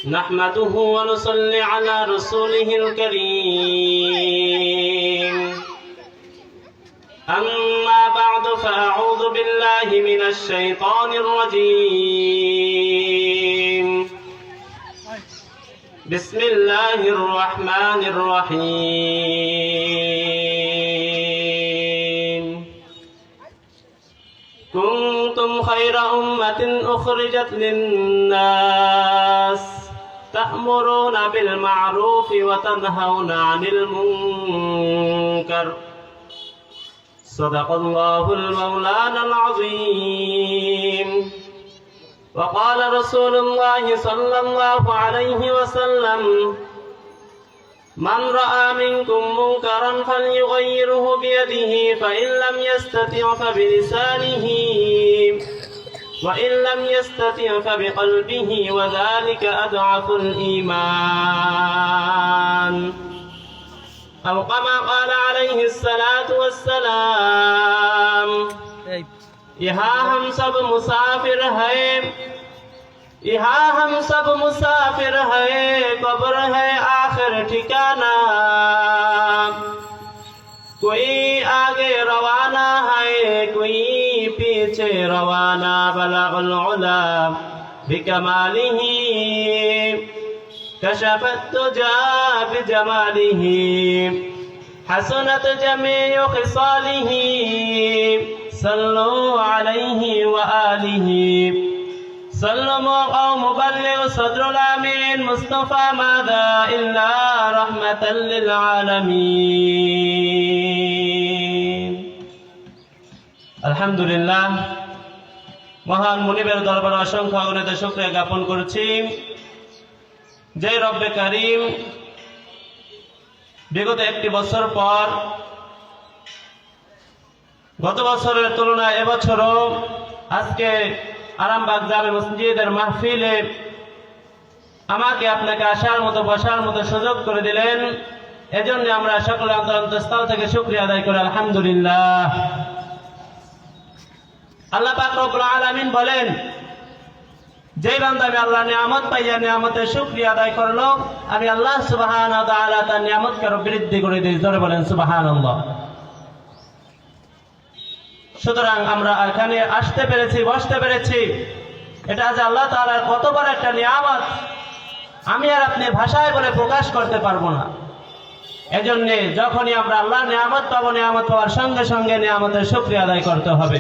نحمده ونصلي على رسوله الكريم أما بعد فأعوذ بالله من الشيطان الرجيم بسم الله الرحمن الرحيم كنتم خير أمة أخرجت للناس تأمرون بالمعروف وتنهون عن المنكر صدق الله المولانا العظيم وقال رسول الله صلى الله عليه وسلم من رأى منكم منكرا فليغيره بيده فإن لم يستطع فبلسانه وإن لم يستطع فبقلبه وذلك أضعف الإيمان أو كما قال عليه الصلاة والسلام यहाँ हम सब मुसाफिर हैं यहाँ हम सब मुसाफिर हैं कब्र है आखिर ठिकाना कोई आगे रवाना है कोई पीछे रवाना बलगुल उला बिकमालिही कशफत तुजा बिजमालिही हसनत जमीउ खिसालिही सल्लु अलैहि व आलिहि सल्लमु औ मुबल्लिग सदरुल आमीन मुस्तफा मादा इल्ला रहमतल लिल आलामीन আলহামদুলিল্লাহ মহান মুনিবের দরবারে অসংখ্য অগণিত শুকরিয়া জ্ঞাপন করছি যে রব্বে কারীম বিগত একটি বছর পর গত বছরের তুলনায় এবছরও আজকে আরামবাগ জামে মসজিদের মাহফিলে আমাকে আপনাকে আসার মতো বসার মতো সুযোগ করে দিলেন এজন্য আমরা সকলে অন্তরস্থল থেকে শুকরিয়া আদায় করি আলহামদুলিল্লাহ আল্লাহ পাক রব্বুল আলামিন বলেন যে বান্দা আমি আল্লাহর নিয়ামত পাইয়া নিয়ামতের শুকরিয়া আদায় করলো আমি আল্লাহ সুবহানাহু ওয়া তাআলা তার নিয়ামতকে আরো বৃদ্ধি করে দিই জোরে বলেন সুবহানাল্লাহ সুতরাং আমরা এখানে আসতে পেরেছি বসতে পেরেছি এটা যে আল্লাহ তাআলার কত বড় একটা নিয়ামত আমি আর আপনি ভাষায় বলে প্রকাশ করতে পারবো না এজন্য যখনই আমরা আল্লাহর নিয়ামত পাবো নিয়ামত পাওয়ার সঙ্গে সঙ্গে নিয়ামতের শুকরিয়া আদায় করতে হবে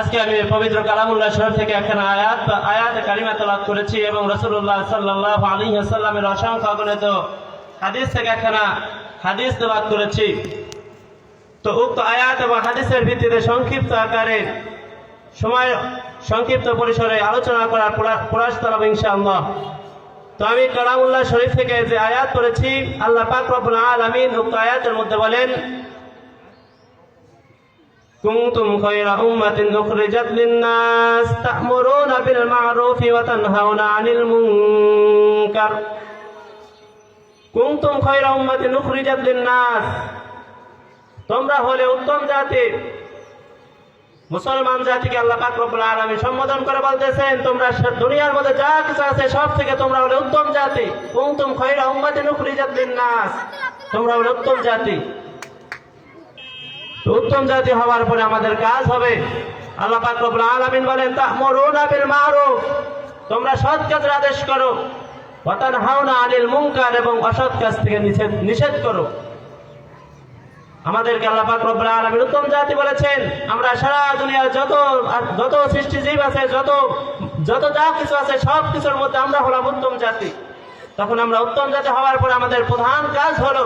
আজকে আমি পবিত্র কালামুল্লাহ শরীফ থেকে একখানা আয়াত কারিমা তেলাওয়াত করেছি এবং রাসূলুল্লাহ সাল্লাল্লাহু আলাইহি ওয়াসাল্লামের অসংখ্য অগণিত হাদিস থেকে একখানা হাদিস তেলাওয়াত করেছি তো উক্ত আয়াত এবং হাদিসের ভিত্তিতে সংক্ষিপ্ত আকারে সময় সংক্ষিপ্ত পরিসরে আলোচনা করার প্রয়াস করব ইনশাআল্লাহ তো আমি কালামুল্লাহ শরীফ থেকে যে আয়াত পড়েছি আল্লাহ পাক রব্বুল আলামিন উক্ত আয়াতের মধ্যে বলেন কুনতুম খায়রা উম্মাতিন উখরিজাত লিন-নাস তা'মুরুনা বিল মা'রুফি ওয়া তানহাউনা 'আনিল মুনকার কুনতুম খায়রা উম্মাতিন উখরিজাত লিন-নাস তোমরা হলে উত্তম জাতি মুসলমান জাতিকে আল্লাহ পাক রব্বুল আলামিন সম্বোধন করে বলতেছেন তোমরা দুনিয়ার মধ্যে যা কিছু আছে সব থেকে তোমরা হলে উত্তম জাতি কুনতুম খায়রা উম্মাতিন উখরিজাত লিন-নাস তোমরা হলে উত্তম জাতি উত্তম জাতি হওয়ার পরে আমাদের কাজ হবে আল্লাহ পাক রব্বুল আলামিন বলেন তা'মুরুনা বিল মা'রুফ তোমরা সৎ কাজের আদেশ করো ওয়া তানহাউনা আনিল মুনকার এবং অসৎ কাজ থেকে নিষেধ করো আমাদেরকে আল্লাহ পাক রব্বুল আলামিন উত্তম জাতি বলেছেন আমরা সারা দুনিয়ার যত সৃষ্টিজীব আছে যত যা কিছু আছে সব কিছুর মধ্যে আমরা হলাম উত্তম জাতি তখন আমরা উত্তম জাতি হওয়ার পরে আমাদের প্রধান কাজ হলো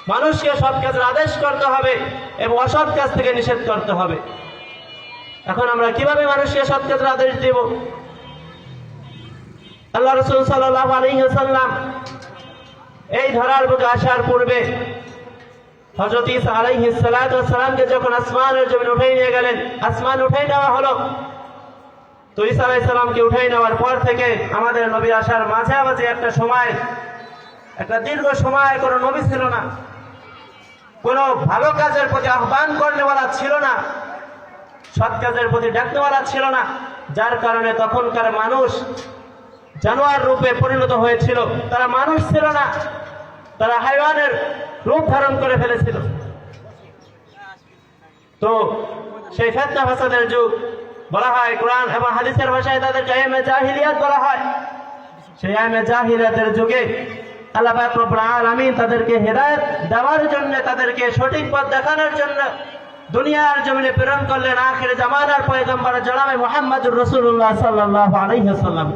মানুষকে সৎ কাজের আদেশ করতে হবে এবং অসৎ কাজ থেকে নিষেধ করতে হবে এখন আমরা কিভাবে মানুষকে সৎ কাজের আদেশ দেব আল্লাহ রাসূল সাল্লাল্লাহু আলাইহি ওয়াসাল্লাম এই ধরার বুকে আসার পূর্বে হযরত ঈসা আলাইহিস সালাতু ওয়াস সালামকে যখন আসমানের জমিনে উঠাই নিয়ে গেলেন আসমান উঠাই নেওয়া হলো তো ঈসা আলাইহিস সালামকে উঠাই নেওয়ার পর থেকে আমাদের নবী আসার মাঝামাঝি একটা দীর্ঘ সময় কোনো নবী ছিল না কোনো ভালো কাজের প্রতি আহ্বান করনেওয়ালা ছিল না সৎ কাজের প্রতি ডাকনেওয়ালা ছিল না যার কারণে তখনকার মানুষ জানোয়ার রূপে পরিণত হয়েছিল, তারা মানুষ ছিল না, তারা হাইওয়ানের রূপ ধারণ করে ফেলেছিল। তো সেই ফিতনা ফাসাদের যুগ বলা হয়, কোরআন এবং হাদিসের ভাষায় তাদেরকে আইয়ামে জাহিলিয়াত বলা হয়। সেই আইয়ামে জাহিলিয়াতের যুগে আল্লাহ পাক রব্বুল আলামিন তাদেরকে হেদায়েত দেওয়ার জন্য, তাদেরকে সঠিক পথ দেখানোর জন্য দুনিয়ার জমিনে প্রেরণ করলেন আখিরে জামানার পয়গম্বর জনাব মুহাম্মদুর রাসূলুল্লাহ সাল্লাল্লাহু আলাইহি ওয়াসাল্লাম।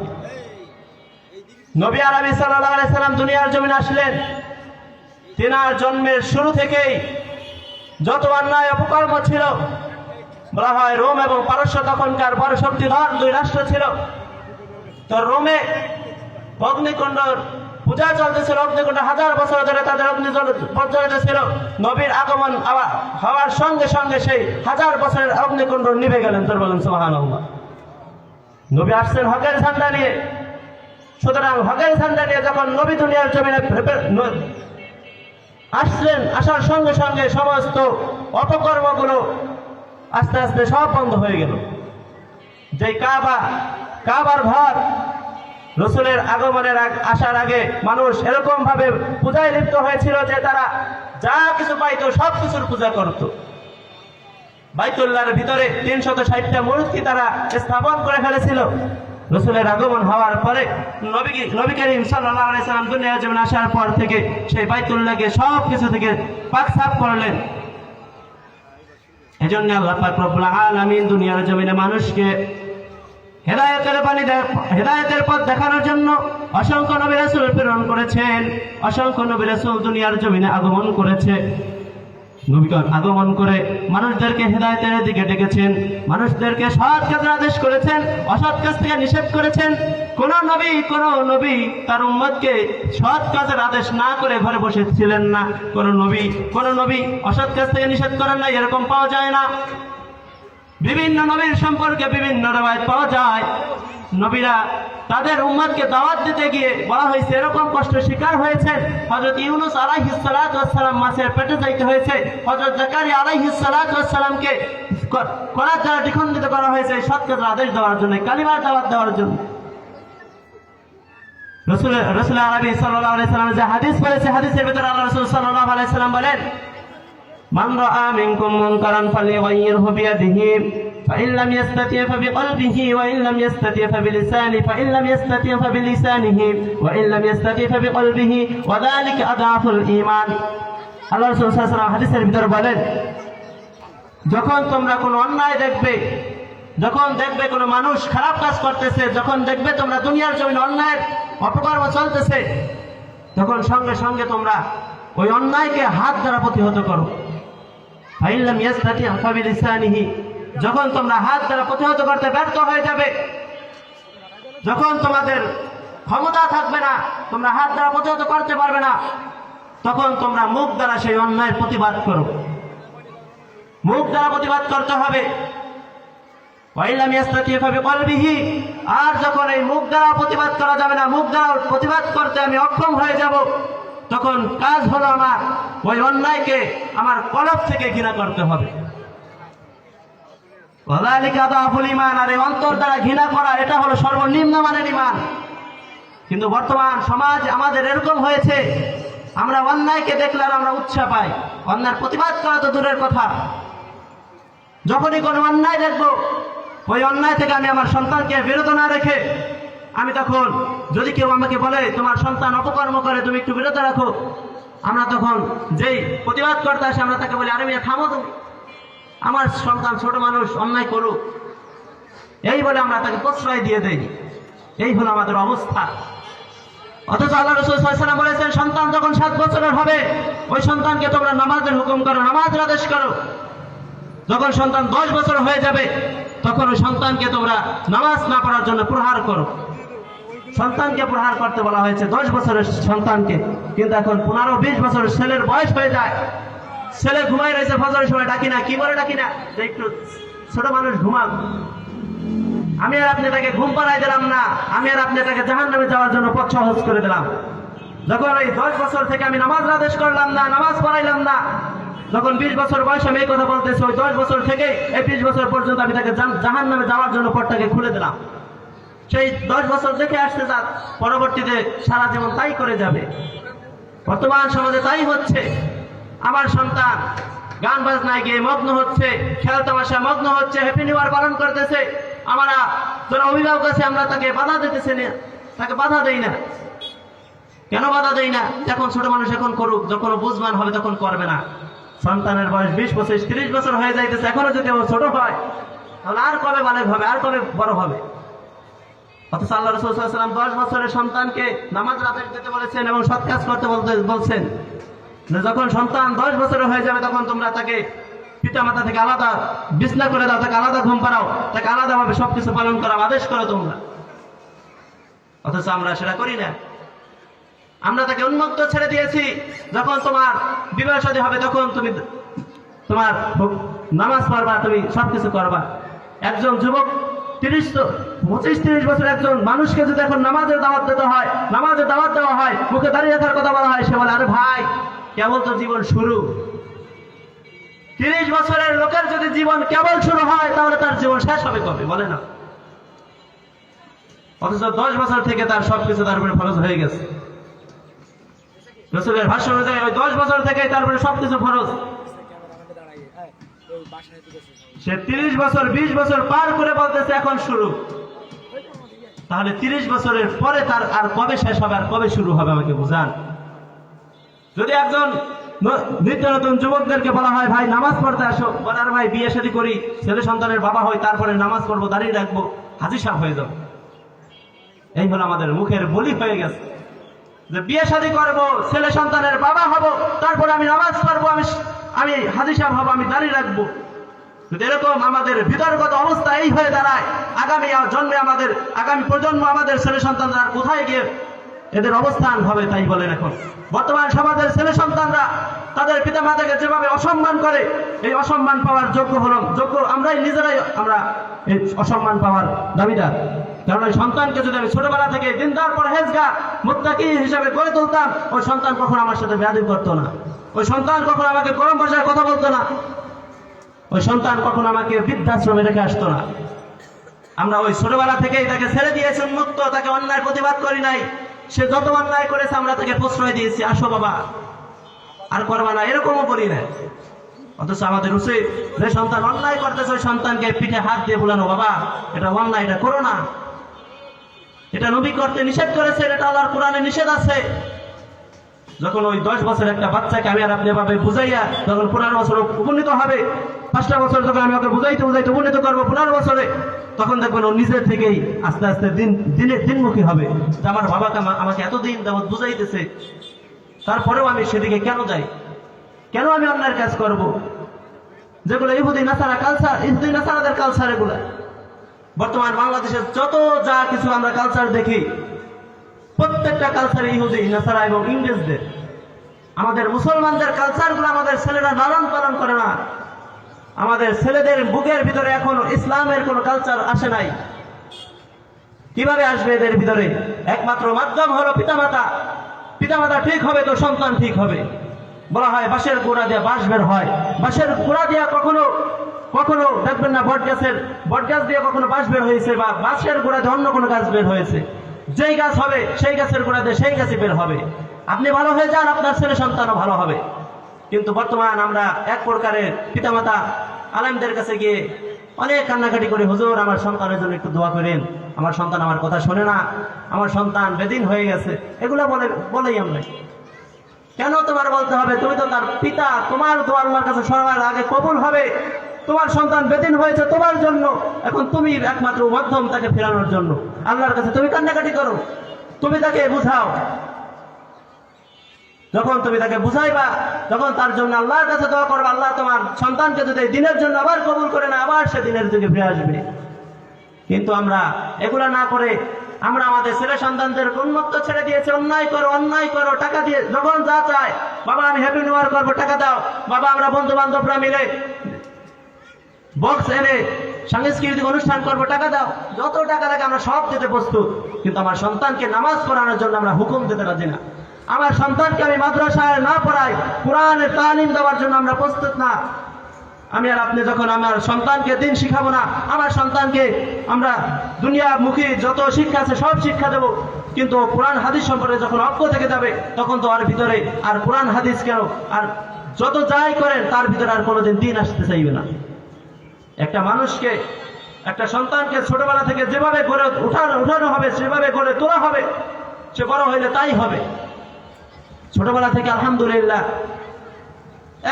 নবী আরবি সাল্লাল্লাহু আলাইহি সাল্লাম দুনিয়ার জমিনে আসলেন। তিনার জন্মের শুরু থেকেই যত অন্যায় অপকর্ম ছিল, বলা হয় রোম এবং পারস্য তখনকার বড় শক্তিধর দুই রাষ্ট্র ছিল। তো রোমে অগ্নিকুণ্ডর পূজা চলতেছিল, অগ্নিকুণ্ড হাজার বছর ধরে তাদের অগ্নি প্রজ্বলিত ছিল। নবীর আগমন হওয়ার সঙ্গে সঙ্গে সেই হাজার বছরের অগ্নিকুণ্ড নিভে গেলেন। তোর বলেন সুবহানাল্লাহ। নবী আসছেন হকের ঝান্ডা নিয়ে। সুতরাং হকের ঝান্ডা নিয়ে যখন নবী দুনিয়ার জমিনে আসলেন, আসার সঙ্গে সঙ্গে সমস্ত অপকর্মগুলো আস্তে আস্তে সব বন্ধ হয়ে গেল। যে কাবার ঘর রাসূলের আগমনের আসার আগে মানুষ এরকম ভাবে পূজায় লিপ্ত হয়েছিল যে তারা যা কিছু পাইতো সব কিছুর পূজা করত। বাইতুল্লাহর ভিতরে 360টা মূর্তি তারা স্থাপন করে ফেলেছিল। রাসূলের আগমন হওয়ার পরে নবী করিম সাল্লাল্লাহু আলাইহি সাল্লাম দুনিয়ার জমিনে আসার পর থেকে সেই বাইতুল্লাহকে সব কিছু থেকে পাক সাফ করলেন। এজন্য আল্লাহ পাক রব্বুল আলামিন দুনিয়ার জমিনে মানুষকে হেদায়েতের পথ দেখানোর জন্য অসংখ্য নবী রাসূল প্রেরণ করেছেন। অসংখ্য নবী রাসূল দুনিয়ার জমিনে আগমন করেছে। নবীগণ আগমন করে মানুষদেরকে হেদায়েতের দিকে ডেকেছেন, মানুষদেরকে সৎ কাজের আদেশ করেছেন, অসৎ কাজ থেকে নিষেধ করেছেন। কোন নবী তার উম্মতকে সৎ কাজের আদেশ না করে ঘরে বসেছিলেন না। কোন নবী অসৎ কাজ থেকে নিষেধ করেন না, এরকম পাওয়া যায় না। বিভিন্ন নবীর সম্পর্কে বিভিন্ন রওয়ায়াত পাওয়া যায়। নবীরা তাদের উম্মতকে দাওয়াত দিতে গিয়ে বলা হয়েছে এরকম কষ্ট শিকার হয়েছে। হযরত ইউনূস আলাইহিস সালাতু ওয়াস সালাম মাছের পেটে যাইতে হয়েছে। হযরত যাকারিয়া আলাইহিস সালাতু ওয়াস সালামকে করার দ্বারা দ্বিখণ্ডিত করা হয়েছে সৎ কাজের আদেশ দেওয়ার জন্য, কালিমার দাওয়াত দেওয়ার জন্য। রাসূল আরবি সাল্লাল্লাহু আলাইহি সাল্লাম যে হাদিস বলেছে, হাদিসের ভিতরে আল্লাহ রাসূল সাল্লাল্লাহু আলাইহি সাল্লাম বলেন, মান রাআ মিনকুম মুনকারান ফালিয়ুগাইয়িরহু বিয়াদিহি فإن لم يستطع فبقلبه وإن لم يستطع فبلسانه فإن لم يستطع فبلسانه وإن لم يستطع فبقلبه وذلك أضعف الإيمان। আল্লাহ রাসূল সাল্লাল্লাহু আলাইহি ওয়াসাল্লাম হাদিসের ভিতরে বলেন, যখন তোমরা কোনো অন্যায় দেখবে, যখন দেখবে কোনো মানুষ খারাপ কাজ করতেছে, যখন দেখবে তোমরা দুনিয়ার জমিনে অন্যায়ের অপকর্ম চলতেছে, তখন সঙ্গে সঙ্গে তোমরা ওই অন্যায়কে হাত দ্বারা প্রতিহত করো। ফাইন লাম ইয়াস্তাতি ফাবিলিসানিহি, যখন তোমরা হাত দ্বারা প্রতিহত করতে ব্যর্থ হয়ে যাবে, যখন তোমাদের ক্ষমতা থাকবে না, তোমরা হাত দ্বারা প্রতিহত করতে পারবে না, তখন তোমরা মুখ দ্বারা সেই অন্যায়ের প্রতিবাদ করো। মুখ দ্বারা প্রতিবাদ করতে হবে। ওয়াইলাম ইয়াস্তাতি ফাবিকলবিহি, আর যখন এই মুখ দ্বারা প্রতিবাদ করা যাবে না, মুখ দ্বারা প্রতিবাদ করতে আমি অক্ষম হয়ে যাব, তখন কাজ হলো আমার ওই অন্যায়কে আমার কলব থেকে ঘৃণা করতে হবে। ওয়াযালিকা আদাফুল ঈমান, আর এই অন্তর দ্বারা ঘৃণা করা এটা হলো সর্বনিম্ন মানের ঈমান। কিন্তু বর্তমান সমাজ আমাদের এরকম হয়েছে, আমরা অন্যায়কে দেখলে আমরা উৎসাহ পাই, অন্যায়ের প্রতিবাদ করা তো দূরের কথা। যখনই কোনো অন্যায় দেখবো, ওই অন্যায় থেকে আমি আমার সন্তানকে বিরত না রেখে আমি তখন, যদি কেউ আমাকে বলে তোমার সন্তান অপকর্ম করে তুমি একটু বিরত রাখো, আমরা তখন যেই প্রতিবাদ করতে আসে আমরা তাকে বলি, আরে মিয়া থামো তুমি, আমার সন্তান ছোট মানুষ অন্যায় করুক, এই বলে আমরা তাকে প্রশ্রয় দিয়ে দেই। এই হলো আমাদের অবস্থা। অথচ আল্লাহ রাসূল সাল্লাল্লাহু আলাইহি ওয়াসাল্লাম বলেছেন, সন্তান যখন 7 বছরের হবে ওই সন্তানকে তোমরা নামাজের হুকুম করো, নামাজের আদেশ করো। যখন সন্তান 10 বছর হয়ে যাবে তখন ওই সন্তানকে তোমরা নামাজ না পড়ার জন্য প্রহার করো। সন্তানকে প্রহার করতে বলা হয়েছে 10 বছরের সন্তানকে, কিন্তু এখন 15-20 বছরের ছেলের বয়স হয়ে যায়, ছেলে ঘুমাই রয়েছে, ফজরের সময় ডাকি না, কি বলে ডাকি না যে একটু ছোট মানুষ ঘুমাক, আমি আর আপনি তাকে ঘুম পাড়াই দিলাম না, আমি আর আপনি তাকে জাহান্নামে যাওয়ার জন্য পথ সহজ করে দিলাম। যখন ওই 10 বছর থেকে আমি নামাজ আদেশ করলাম না, নামাজ পড়াইলাম না, যখন 20 বছর বয়স আমি এই কথা বলতেছি, ওই 10 বছর থেকে এই 20 বছর পর্যন্ত আমি তাকে জাহান্নামে যাওয়ার জন্য পথটাকে খুলে দিলাম। সেই 10 বছর দেখে আসতে যাক, পরবর্তীতে সারা জীবন তাই করে যাবে। বর্তমান সমাজে তাই হচ্ছে। আমার সন্তান গান বাজনায় গিয়ে মগ্ন হচ্ছে, খেল তামাশা মগ্ন হচ্ছে, হ্যাপি নিউ ইয়ার পালন করতেছে। আমরা যারা অভিভাবক আছে আমরা তাকে বাধা দিতেছি না, তাকে বাধা দেই না। কেন বাধা দেই না? এখন ছোট মানুষ এখন করুক, যখন বুঝবান হবে তখন করবে না। সন্তানের বয়স 20 বছর 30 বছর হয়ে যাইতেছে, এখনো যদি ও ছোট হয় তাহলে আর কবে বালেগ হবে, আর কবে বড় হবে? অথচ আল্লাহ রাসূল সাল্লাল্লাহু আলাইহি ওয়াসাল্লাম 10 বছরের সন্তানকে নামাজ আদায় করতে বলেছেন এবং সৎ কাজ করতে বলছেন। যখন সন্তান 10 বছরের হয়ে যাবে তখন তোমরা তাকে পিতা মাতা থেকে আলাদা বিছনা করে দাও, তাকে আলাদা ঘুম পাড়াও, তাকে আলাদাভাবে সবকিছু পালন করার আদেশ করো তোমরা। অথচ আমরা সেটা করি না। আমরা তাকে উন্মুক্ত ছেড়ে দিয়েছি। যখন তোমার বিবাহ শাদী হবে তখন তুমি তোমার নামাজ পড়বা, তুমি সবকিছু করবা। একজন যুবক 25-30 বছর একজন মানুষকে যদি এখন নামাজের দাওয়াত দিতে হয়, নামাজের দাওয়াত দেওয়া হয়, মুখে দাঁড়িয়ে রাখার কথা বলা হয়, সে বলে আরে ভাই কেবল তো জীবন শুরু। 30 বছরের লোকের যদি জীবন কেবল শুরু হয় তাহলে তার জীবন শেষ হবে কবে বলে না? অথচ 10 বছর থেকে তার সবকিছু তার উপরে ফরজ হয়ে গেছে। রাসূলের ভাষ্য অনুযায়ী ওই 10 বছর থেকে তার উপরে সবকিছু ফরজ। সে 30 বছর 20 বছর পার করে বলতেছে এখন শুরু। তাহলে 30 বছরের পরে তার আর কবে শেষ হবে আর কবে শুরু হবে আমাকে বুঝান। যদি একজন নিত্য নতুন যুবকদেরকে বলা হয় ভাই নামাজ পড়তে আসো, বলার ভাই বিয়ে শাদী করি, ছেলে সন্তানের বাবা হই, তারপরে নামাজ পড়বো, দাঁড়িয়ে রাখবো, হাজী সাহেব হয়ে যাবো। এই হলো আমাদের মুখের বলি হয়ে গেছে যে বিয়ে শাদী করবো, ছেলে সন্তানের বাবা হব, তারপরে আমি নামাজ পড়বো, আমি হাজী সাহেব হবো, আমি দাঁড়িয়ে রাখবো। যদি এরকম আমাদের বিতর্কত অবস্থা এই হয়ে দাঁড়ায়, আগামী প্রজন্ম আমাদের ছেলে সন্তানরা কোথায় গিয়ে এদের অবস্থান হবে তাই বলেন। এখন বর্তমান সমাজের ছেলে সন্তানরা তাদের পিতা মাতাকে যেভাবে অসম্মান করে, এই অসম্মান পাওয়ার যোগ্য আমরাই নিজেরাই আমরা এই অসম্মান পাওয়ার দাবিদার। কারণ ওই সন্তানকে যদি আমি ছোটবেলা থেকে দিনদার পরহেজগার মুত্তাকি হিসাবে গড়ে তুলতাম, ওই সন্তান কখনো আমার সাথে বেয়াদবি করতো না, ওই সন্তান কখনো আমাকে গরম ভাষায় কথা বলতো না, ওই সন্তান কখনো আমাকে বৃদ্ধাশ্রমে রেখে আসতো না। আমরা ওই ছোটবেলা থেকেই তাকে ছেড়ে দিয়েছি উন্মুক্ত, তাকে অন্যায় প্রতিবাদ করি নাই। সে যত অন্যায় করেছে আমরা তাকে প্রশ্রয় দিয়েছি, আসো বাবা আর করবা না, এরকমও বলি না। অথচ আমাদের উচিত যে সন্তান অন্যায় করতেছে ওই সন্তানকে পিঠে হাত দিয়ে বলানো, বাবা এটা অন্যায়, এটা করো না, এটা নবী করতে নিষেধ করেছেন, এটা আল্লাহর কোরআনে নিষেধ আছে। যখন ওই 10 বছরের একটা বাচ্চাকে আমি আর আপনি ভাবে বুঝাইয়া যখন 15 বছর উপনীত হবে, 5টা বছর যখন আমি ওকে বুঝাইতে উপনীত করবো 15 বছরে, তখন দেখবেন ও নিজের থেকেই আস্তে আস্তে দিনমুখী হবে যে আমার বাবাকে আমাকে এতদিন যাবত বুঝাইতেছে, তারপরেও আমি সেদিকে কেন যাই, কেন আমি অন্যায়ের কাজ করব? যেগুলো ইহুদি নাসারাদের কালচার, এগুলো বর্তমান বাংলাদেশের যত যা কিছু আমরা কালচার দেখি, প্রত্যেকটা কালচার ইহুদি নাসারা এবং ইংরেজদের। আমাদের মুসলমানদের কালচারগুলো আমাদের ছেলেরা লালন পালন করে না। আমাদের ছেলেদের বুকের ভিতরে এখনো ইসলামের কোনো কালচার আসে নাই। কিভাবে আসবে এদের ভিতরে? একমাত্র মাধ্যম হলো পিতামাতা। পিতামাতা ঠিক হবে তো সন্তান ঠিক হবে। বলা হয় বাঁশের গোড়া দিয়ে বাঁশ বের হয়, বাঁশের গোড়া দিয়ে কখনো দেখবেন না বট গাছ দিয়ে কখনো বাঁশ বের হয়েছে, বা বাঁশের গোড়া দিয়ে অন্য কোনো গাছ বের হয়েছে। যেই গাছ হবে সেই গাছের গোড়া দিয়ে সেই গাছই বের হবে। আপনি ভালো হয়ে যান, আপনার ছেলে সন্তানও ভালো হবে। কিন্তু বর্তমান আমরা এক প্রকারের পিতামাতা আলেমদের কাছে গিয়ে অনেক কান্নাকাটি করে, হুজুর আমার সন্তানের জন্য একটু দোয়া করেন, আমার সন্তান আমার কথা শোনে না, আমার সন্তান বেদিন হয়ে গেছে, এগুলা বলেই আমরা। কেন তোমার বলতে হবে? তুমি তো তার পিতা, তোমার দোয়া আল্লাহর কাছে সবার আগে কবুল হবে। তোমার সন্তান বেদিন হয়েছে তোমার জন্য, এখন তুমি একমাত্র মাধ্যম তাকে ফেরানোর জন্য। আল্লাহর কাছে তুমি কান্নাকাটি করো, তুমি তাকে বুঝাও। যখন তুমি তাকে বুঝাইবা, যখন তার জন্য আল্লাহর কাছে দোয়া করবে, আল্লাহ তোমার সন্তানকে যদি দিনের জন্য আবার কবুল করে না, আবার সে দিনের দিকে ফিরে আসবে। কিন্তু আমরা এগুলা না করে আমরা আমাদের ছেলে সন্তানদের উন্মুক্ত ছেড়ে দিয়েছি। অন্যায় করো, টাকা দিয়ে যখন যা চায়, বাবা আমি হ্যাপি নিউ ইয়ার করবো, টাকা দাও, বাবা আমরা বন্ধু বান্ধবরা মিলে বক্স এনে সাংস্কৃতিক অনুষ্ঠান করবো, টাকা দাও, যত টাকা লাগে আমরা সব দিতে প্রস্তুত। কিন্তু আমার সন্তানকে নামাজ পড়ানোর জন্য আমরা হুকুম দিতে রাজি না। আমার সন্তানকে আমি মাদ্রাসায় না পড়াই, কোরআনের তালিম দেওয়ার জন্য আমরা প্রস্তুত না। আমি আর আপনি যখন আমার সন্তানকে দিন শিখাবো না, আমার সন্তানকে আমরা দুনিয়ামুখী যত শিক্ষা আছে সব শিক্ষা দেব, কিন্তু কোরআন হাদিস সম্পর্কে যখন অজ্ঞ থেকে যাবে তখন তো আর ভিতরে আর কোরআন হাদিস কেন, আর যত যাই করেন তার ভিতরে আর কোনোদিন দিন আসতে চাইবে না। একটা মানুষকে, একটা সন্তানকে ছোটবেলা থেকে যেভাবে গড়ে উঠানো হবে, সেভাবে গড়ে তোলা হবে, সে বড় হইলে তাই হবে। ছোটবেলা থেকে আলহামদুলিল্লাহ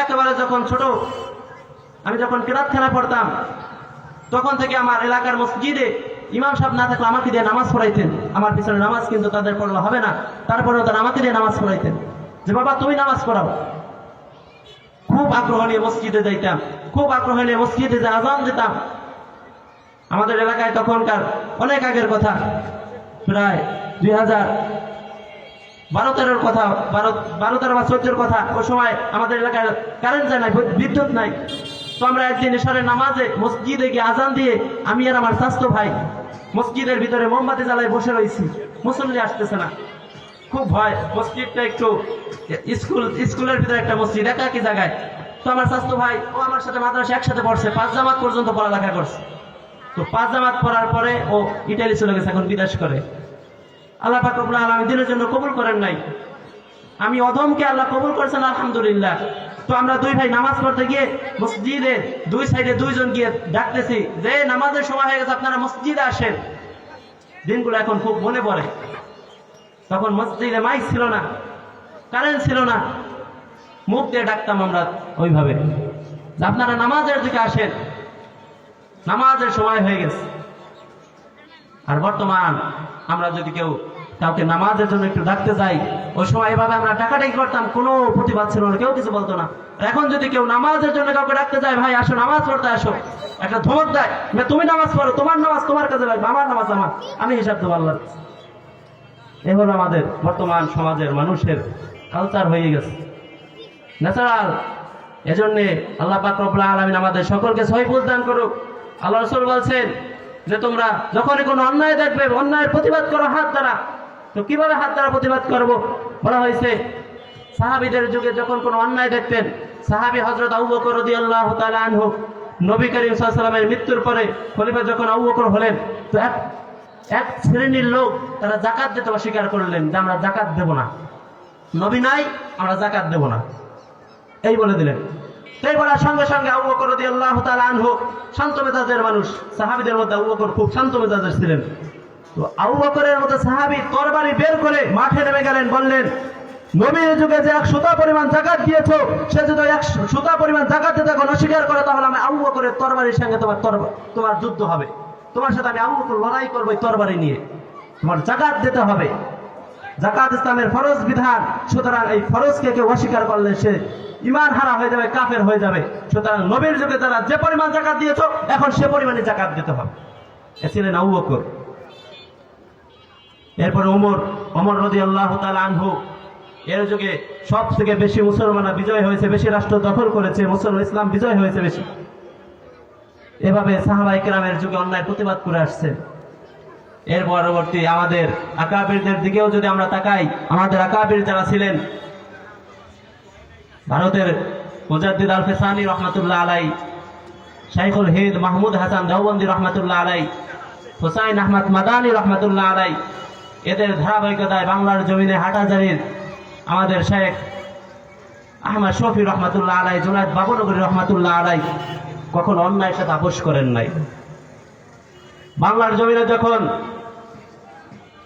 একেবারে যখন ছোট, আমি যখন কিরাতখানায় পড়তাম তখন থেকে আমার এলাকার মসজিদে ইমাম সাহেব না থাকলে আমাকে দিয়ে নামাজ পড়াইতেন। আমার পিছনে নামাজ কিন্তু তাদের পড়লে হবে না, তারপরেও তারা আমাকে দিয়ে নামাজ পড়াইতেন, যে বাবা তুমি নামাজ পড়াও। খুব আগ্রহ নিয়ে মসজিদে যাইতাম, খুব আগ্রহ নিয়ে মসজিদে যে আজান দিতাম। আমাদের এলাকায় তখনকার অনেক আগের কথা, প্রায় 2012-13 কথা, 12-13 বা 14 কথা। ওই সময় আমাদের এলাকায় কারেন্ট যায় নাই, বিদ্যুৎ নাই। তো আমরা একদিন এশারের নামাজে মসজিদে গিয়ে আজান দিয়ে আমি আর আমার স্বাস্থ্য ভাই মসজিদের ভিতরে মোমবাতি জ্বালায় বসে রয়েছি, মুসল্লি আসতেছে না, খুব ভয়। মসজিদটা একটু স্কুলের ভিতরে একটা মসজিদ, একাকি জায়গায়। তো আমার স্বাস্থ্য ভাই ও আমার সাথে মাদ্রাসা একসাথে পড়ছে, 5 জামাত পর্যন্ত পড়ালেখা করছে। তো 5 জামাত পড়ার পরে ও ইটালি চলে গেছে, এখন বিদেশ করে। আল্লাহ পাক রব্বুল আলামিন দিনের জন্য কবুল করেন নাই, আমি অধমকে আল্লাহ কবুল করেছেন আলহামদুলিল্লাহ। তো আমরা দুই ভাই নামাজ পড়তে গিয়ে মসজিদে দুই সাইডে দুইজন গিয়ে ডাকতেছি যে নামাজের সময় হয়ে গেছে, আপনারা মসজিদে আসেন। দিনগুলো এখন খুব মনে পড়ে। তখন মসজিদে মাইক ছিল না, কারেন্ট ছিল না, মুখ দিয়ে ডাকতাম আমরা ওইভাবে যে আপনারা নামাজের দিকে আসেন, নামাজের সময় হয়ে গেছে। আর বর্তমান আমরা যদি কাউকে নামাজের জন্য একটু ডাকতে যাই, ওই সময় এভাবে আমরা টাকাটাই করতাম, কোনো প্রতিবাদ ছিল না, কেউ কিছু বলতো না। এখন যদি কেউ নামাজের জন্য কাউকে ডাকতে যায়, ভাই আসো নামাজ পড়তে আসো, একটা ধমক দেয়, তুমি নামাজ পড়ো, তোমার নামাজ তোমার কাছে লাগবে, আমার নামাজ আমার, আমি হিসাব দেবো আল্লাহ। এ হলো আমাদের বর্তমান সমাজের মানুষের কালচার হয়ে গেছে, ন্যাচারাল। এজন্যে আল্লাহ পাক রব্বুল আলামিন আমাদের সকলকে সহিহ বুঝ দান করুক। আল্লাহ রাসূল বলছেন যে তোমরা যখনই কোনো অন্যায় দেখবে, অন্যায়ের প্রতিবাদ করো হাত দ্বারা। তো কিভাবে হাত দ্বারা প্রতিবাদ করব? বলা হয়েছে সাহাবীদের যুগে যখন কোনো অন্যায় দেখতেন, সাহাবী হযরত আবু বকর রাদিয়াল্লাহু তাআলা আনহু নবী করিম সাল্লাল্লাহু আলাইহি ওয়াসাল্লামের মৃত্যুর পরে খলিফা যখন আবু বকর হলেন, তো এক শ্রেণীর লোক তারা যাকাত দিতে অস্বীকার করলেন যে আমরা যাকাত দেব না, নবী নাই আমরা যাকাত দেব না, এই বলে দিলেন। তাই বলার সঙ্গে সঙ্গে আবু বকর রাদিয়াল্লাহু তাআলা আনহু শান্ত মেজাজের মানুষ, সাহাবীদের মধ্যে আবু বকর খুব শান্ত মেজাজের ছিলেন। তো আবু বকরের মতো সাহাবী তরবারি বের করে মাঠে নেমে গেলেন, বললেন নবীর যুগে যে 1 সুতা পরিমাণ যাকাত দিয়েছো, সে যদি 1 সুতা পরিমাণ যাকাত দিতে এখন অস্বীকার করে, তাহলে আমি আবু বকরের তরবারির সঙ্গে তোমার যুদ্ধ হবে, তোমার সাথে আমি আবু বকর লড়াই করবো এই তরবারি নিয়ে, তোমার যাকাত দিতে হবে। যাকাত ইসলামের ফরজ বিধান, সুতরাং এই ফরজকে কেউ অস্বীকার করলে সে ঈমান হারা হয়ে যাবে, কাফের হয়ে যাবে। সুতরাং নবীর যুগে তারা যে পরিমাণ যাকাত দিয়েছো এখন সে পরিমাণে যাকাত দিতে হবে। এ ছিলেন আবু বকর। এরপরে ওমর রাদিয়াল্লাহু তাআলা আনহু, এর যুগে সব থেকে বেশি মুসলমানরা বিজয় হয়েছে, বেশি রাষ্ট্র দখল করেছে, মুসলমান ইসলাম বিজয় হয়েছে বেশি। এভাবে সাহাবায়ে কেরামের যুগে অন্যায় প্রতিবাদ করে আসছে। এর পরবর্তী আমাদের আকাবিরদের দিকেও যদি আমরা তাকাই, আমাদের আকাবির যারা ছিলেন, ভারতের মুজাদ্দিদ আল ফিসানি রহমাতুল্লাহ আলাইহি, শাইখুল হিন্দ মাহমুদ হাসান দেওবন্দি রহমাতুল্লাহ আলাইহি, হুসাইন আহমদ মাদানী রহমাতুল্লাহ আলাইহি, এদের ধারাবাহিকতায় বাংলার জমিনে হাটাজারির আমাদের শেখ আহমদ শফি রহমাতুল্লাহ আলাইহি, জুনায়েদ বাবুনগরী রহমাতুল্লাহ আলাইহি কখনো অন্যায়ের সাথে আপোষ করেন নাই। বাংলার জমিনে যখন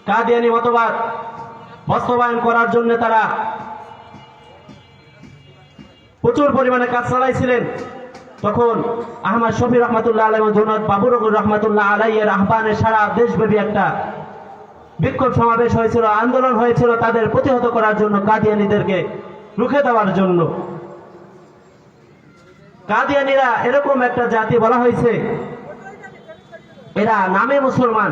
কাদিয়ানী মতবাদ বাস্তবায়ন করার জন্য তারা প্রচুর পরিমাণে কাজ চালাইছিলেন, তখন আহমদ শফি রহমাতুল্লাহ আলাইহি এবং জুনায়েদ বাবুনগরী রহমাতুল্লাহ আলাইহি এর আহ্বানে সারা দেশব্যাপী একটা বিক্ষোভ সমাবেশ হয়েছিল, আন্দোলন হয়েছিল তাদের প্রতিহত করার জন্য, কাদিয়ানীদেরকে রুখে দেওয়ার জন্য। কাদিয়ানীরা এরকম একটা জাতি, বলা হয়েছে এরা নামে মুসলমান,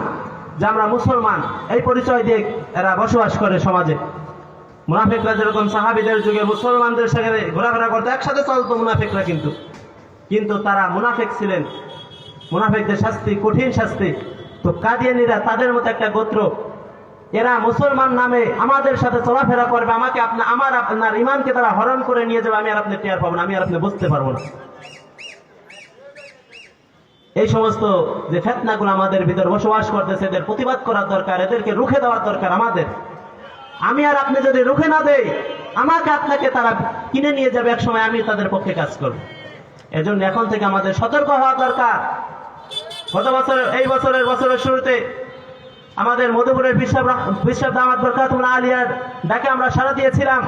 যে আমরা মুসলমান এই পরিচয় দিয়ে এরা বসবাস করে সমাজে। মুনাফিকরা যেরকম সাহাবীদের যুগে মুসলমানদের সাথে ঘোরাফেরা করতে একসাথে চলতো মুনাফিকরা, কিন্তু তারা মুনাফিক ছিলেন, মুনাফিকদের শাস্তি কঠিন শাস্তি। তো কাদিয়ানীরা তাদের মতো একটা গোত্র, এরা মুসলমান নামে আমাদের সাথে চলাফেরা করবে, আপনার ইমানকে তারা হরণ করে নিয়ে যাবে, আমি আর আপনি টের পাবো না, আমি আর আপনি বুঝতে পারবো না। এই সমস্ত যে ফিতনাগুলো আমাদের ভিতর বসবাস করতেছে, এদের প্রতিবাদ করার দরকার, এদেরকে রুখে দেওয়ার দরকার আমাদের। আমি আর আপনি যদি রুখে না দেই, আমাকে আপনাকে তারা কিনে নিয়ে যাবে এক সময়, আমি তাদের পক্ষে কাজ করব। এজন্য এখন থেকে আমাদের সতর্ক হওয়া দরকার। গত বছর, এই বছরের শুরুতে আমাদের মধুপুরের বিশ্ব দামাত বরকাতুল্লাহ আলিয়ার ডাকে আমরা সাড়া দিয়েছিলাম।